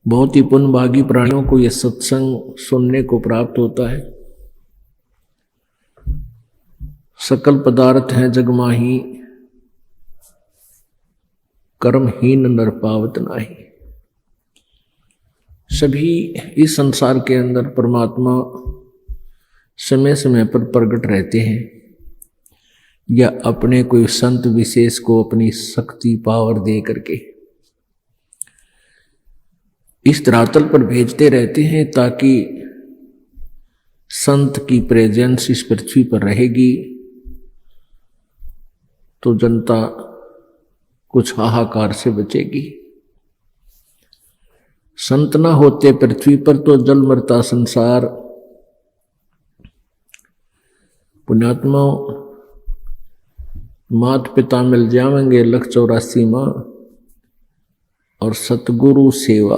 बहुत ही पुण्यभागी प्राणियों को यह सत्संग सुनने को प्राप्त होता है। सकल पदार्थ हैं जगमाही, कर्महीन नर पावत नाही। सभी इस संसार के अंदर परमात्मा समय समय पर प्रकट रहते हैं या अपने कोई संत विशेष को अपनी शक्ति पावर दे करके इस धरातल पर भेजते रहते हैं, ताकि संत की प्रेजेंस इस पृथ्वी पर रहेगी तो जनता कुछ हाहाकार से बचेगी। संत ना होते पृथ्वी पर तो जल मरता संसार। पुण्यात्मा मात पिता मिल जाएंगे 184 माँ और सतगुरु सेवा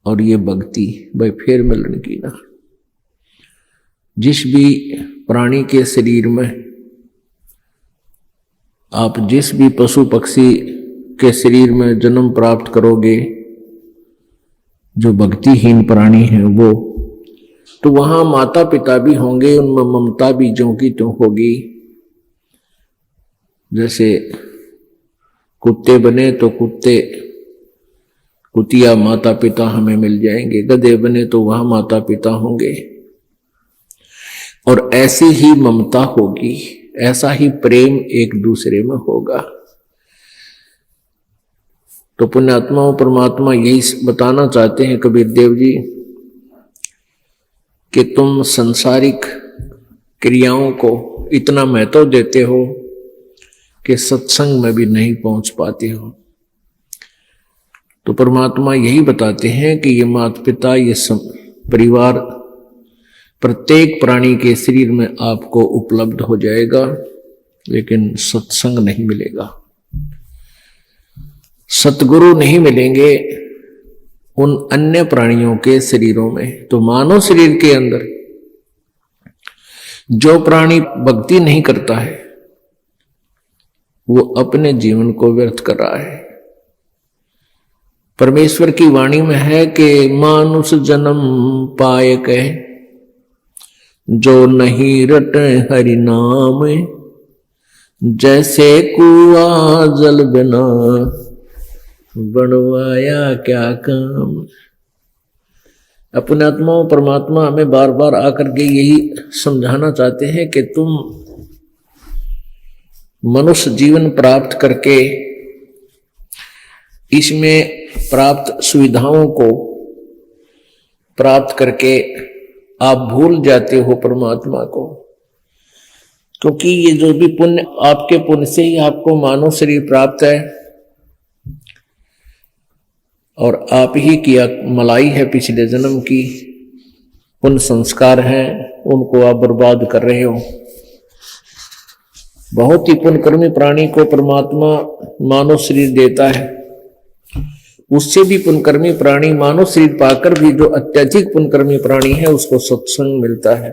और ये भक्ति भाई फिर मिलन की ना। जिस भी प्राणी के शरीर में आप जिस भी पशु पक्षी के शरीर में जन्म प्राप्त करोगे, जो भक्तिहीन प्राणी है वो, तो वहां माता पिता भी होंगे, उनमें ममता भी ज्यों की त्यों होगी। जैसे कुत्ते बने तो कुतिया माता पिता हमें मिल जाएंगे, गधे बने तो वहां माता पिता होंगे, और ऐसी ही ममता होगी, ऐसा ही प्रेम एक दूसरे में होगा। तो पुण्यात्माओं परमात्मा यही बताना चाहते हैं कबीर देव जी कि तुम संसारिक क्रियाओं को इतना महत्व देते हो कि सत्संग में भी नहीं पहुंच पाते हो। तो परमात्मा यही बताते हैं कि ये माता पिता, ये परिवार प्रत्येक प्राणी के शरीर में आपको उपलब्ध हो जाएगा, लेकिन सत्संग नहीं मिलेगा, सतगुरु नहीं मिलेंगे उन अन्य प्राणियों के शरीरों में। तो मानव शरीर के अंदर जो प्राणी भक्ति नहीं करता है वो अपने जीवन को व्यर्थ कर रहा है। परमेश्वर की वाणी में है कि मानुष जन्म पाए कहे जो नहीं रटे हरि नाम, जैसे कुआं जल बिना बनवाया क्या काम। अपने आत्माओं परमात्मा हमें बार बार आकर के यही समझाना चाहते हैं कि तुम मनुष्य जीवन प्राप्त करके इसमें प्राप्त सुविधाओं को प्राप्त करके आप भूल जाते हो परमात्मा को, क्योंकि ये जो भी पुण्य, आपके पुण्य से ही आपको मानव शरीर प्राप्त है और आप ही किया मलाई है पिछले जन्म की, पुण्य संस्कार हैं, उनको आप बर्बाद कर रहे हो। बहुत ही पुण्यकर्मी प्राणी को परमात्मा मानव शरीर देता है, उससे भी पुण्यकर्मी प्राणी मानव शरीर पाकर भी जो अत्यधिक पुण्यकर्मी प्राणी है उसको सत्संग मिलता है।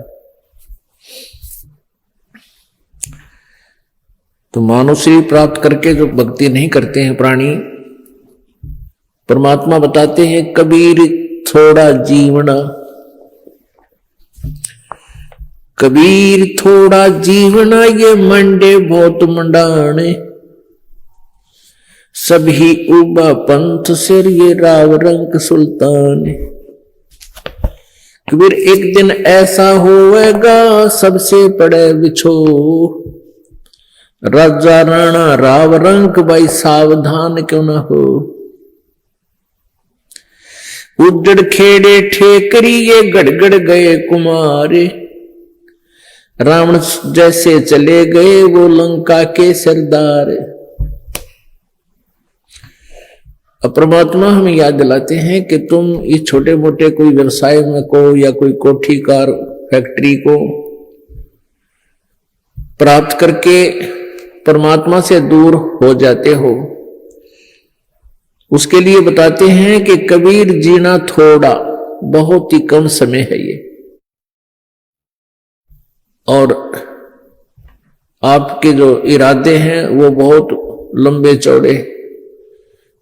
तो मानव शरीर प्राप्त करके जो भक्ति नहीं करते हैं प्राणी, परमात्मा बताते हैं कबीर थोड़ा जीवना, कबीर थोड़ा जीवना ये मंडे बहुत मंडाने, सभी उबा पंथ सिर ये राव रंग सुल्तान। कबीर एक दिन ऐसा होएगा सबसे पड़े बिछो, राजा राणा राव रंग भाई सावधान क्यों ना हो। उजड़ खेड़े ठेकरी ये गड़गड़ गए कुमारे, रावण जैसे चले गए वो लंका के सरदार। अब परमात्मा हमें याद दिलाते हैं कि तुम इस छोटे मोटे कोई व्यवसाय में को या कोई कोठी कार फैक्ट्री को प्राप्त करके परमात्मा से दूर हो जाते हो। उसके लिए बताते हैं कि कबीर जीना थोड़ा, बहुत ही कम समय है ये, और आपके जो इरादे हैं वो बहुत लंबे चौड़े,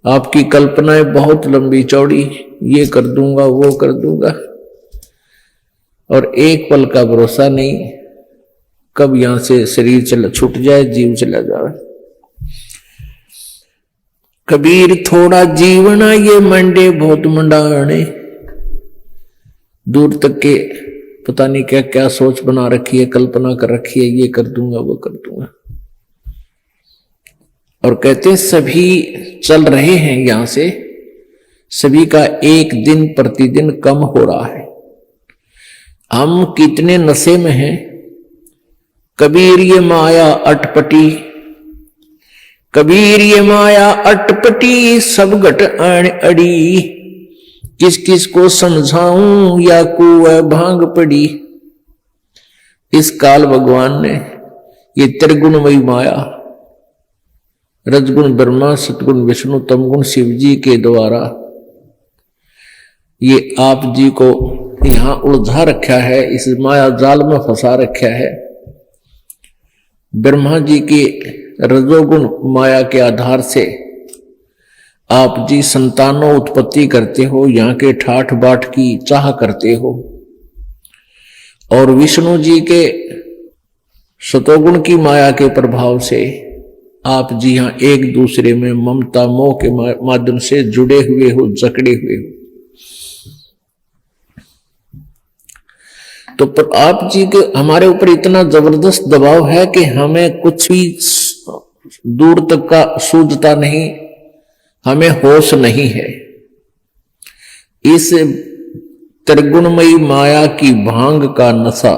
आपकी कल्पनाएं बहुत लंबी चौड़ी, ये कर दूंगा वो कर दूंगा, और एक पल का भरोसा नहीं कब यहां से शरीर छूट जाए, जीव चला जाए। कबीर थोड़ा जीवना ये मंडे बहुत मंडाने, दूर तक के पता नहीं क्या क्या सोच बना रखी है, कल्पना कर रखी है, ये कर दूंगा वो कर दूंगा। और कहते हैं सभी चल रहे हैं यहां से, सभी का एक दिन प्रतिदिन कम हो रहा है। हम कितने नशे में हैं। कबीर ये माया अटपटी, कबीर ये माया अटपटी, सब घट आन अड़ी, किस किस को समझाऊं या कुआ भांग पड़ी। इस काल भगवान ने ये त्रिगुणमयी माया, रजगुण ब्रह्मा, सतगुण विष्णु, तमगुण शिव जी के द्वारा ये आप जी को यहां उलझा रखा है, इस माया जाल में फंसा रखा है। ब्रह्मा जी की रजोगुण माया के आधार से आप जी संतानों उत्पत्ति करते हो, यहाँ के ठाठ बाट की चाह करते हो, और विष्णु जी के सतोगुण की माया के प्रभाव से आप जी यहाँ एक दूसरे में ममता मोह के माध्यम से जुड़े हुए हो, जकड़े हुए हो। तो पर आप जी के हमारे ऊपर इतना जबरदस्त दबाव है कि हमें कुछ भी दूर तक का सूझता नहीं, हमें होश नहीं है। इस त्रिगुणमयी माया की भांग का नशा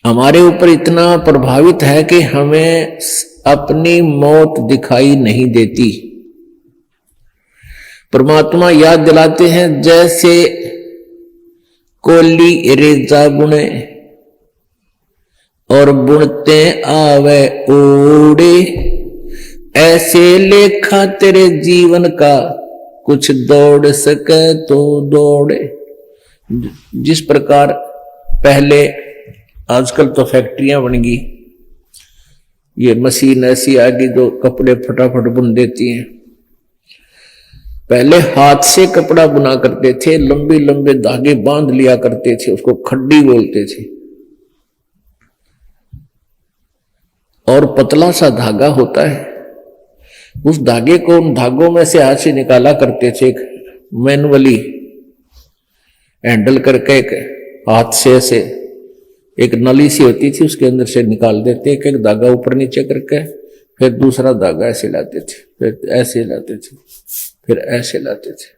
हमारे ऊपर इतना प्रभावित है कि हमें अपनी मौत दिखाई नहीं देती। परमात्मा याद दिलाते हैं, जैसे कोली रेजा बुने और बुनते आवे ओड़े, ऐसे लेखा तेरे जीवन का कुछ दौड़ सके तो दौड़े। जिस प्रकार पहले, आजकल तो फैक्ट्रियां बन गई, ये मशीन ऐसी आ गई जो कपड़े फटाफट बुन देती हैं। पहले हाथ से कपड़ा बुना करते थे, लंबे लंबे धागे बांध लिया करते थे, उसको खड्डी बोलते थे, और पतला सा धागा होता है, उस धागे को उन धागों में से हाथ से निकाला करते थे, एक मैनुअली हैंडल करके एक हाथ से ऐसे एक नली सी होती थी, उसके अंदर से निकाल देते, एक एक धागा ऊपर नीचे करके, फिर दूसरा धागा ऐसे लाते थे, फिर ऐसे लाते थे, फिर ऐसे लाते थे,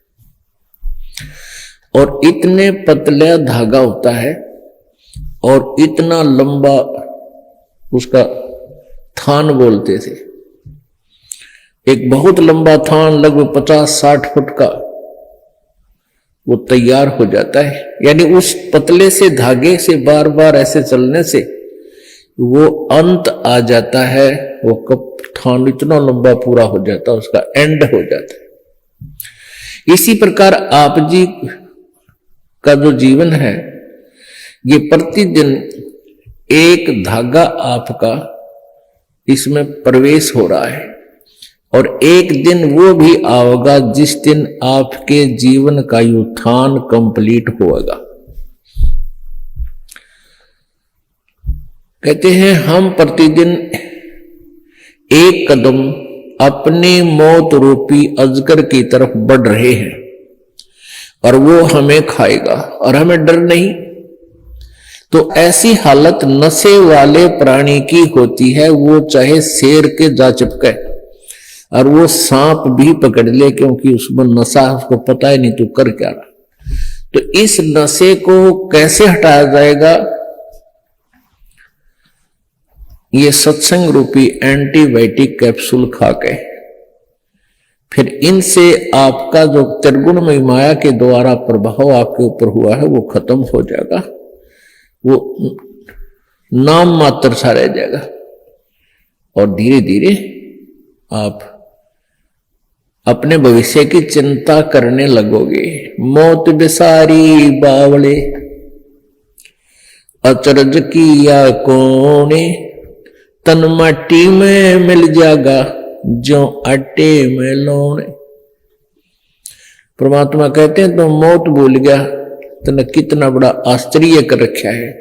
और इतने पतला धागा होता है और इतना लंबा उसका थान बोलते थे। एक बहुत लंबा थान लगभग 50-60 फुट का वो तैयार हो जाता है। यानी उस पतले से धागे से बार बार ऐसे चलने से वो अंत आ जाता है, वो कब थान इतना लंबा पूरा हो जाता है, उसका एंड हो जाता है। इसी प्रकार आप जी का जो जीवन है, ये प्रतिदिन एक धागा आपका इसमें प्रवेश हो रहा है, और एक दिन वो भी आएगा जिस दिन आपके जीवन का उत्थान कंप्लीट होगा। कहते हैं हम प्रतिदिन एक कदम अपने मौत रूपी अजगर की तरफ बढ़ रहे हैं, और वो हमें खाएगा और हमें डर नहीं। तो ऐसी हालत नशे वाले प्राणी की होती है, वो चाहे शेर के जा चिपके और वो सांप भी पकड़ ले, क्योंकि उसमें नशा, उसको पता ही नहीं तू कर क्या रहा। तो इस नशे को कैसे हटाया जाएगा? ये सत्संग रूपी एंटीबायोटिक कैप्सूल खा के, फिर इनसे आपका जो त्रिगुणमयी माया के द्वारा प्रभाव आपके ऊपर हुआ है वो खत्म हो जाएगा, वो नाम मात्र सा रह जाएगा, और धीरे धीरे आप अपने भविष्य की चिंता करने लगोगे। मौत बिसारी बावले अचरज किया कोने, तन माटी में मिल जाएगा जो आटे में लौण। परमात्मा कहते हैं तो मौत भूल गया, तने कितना बड़ा आश्चर्य कर रखा है।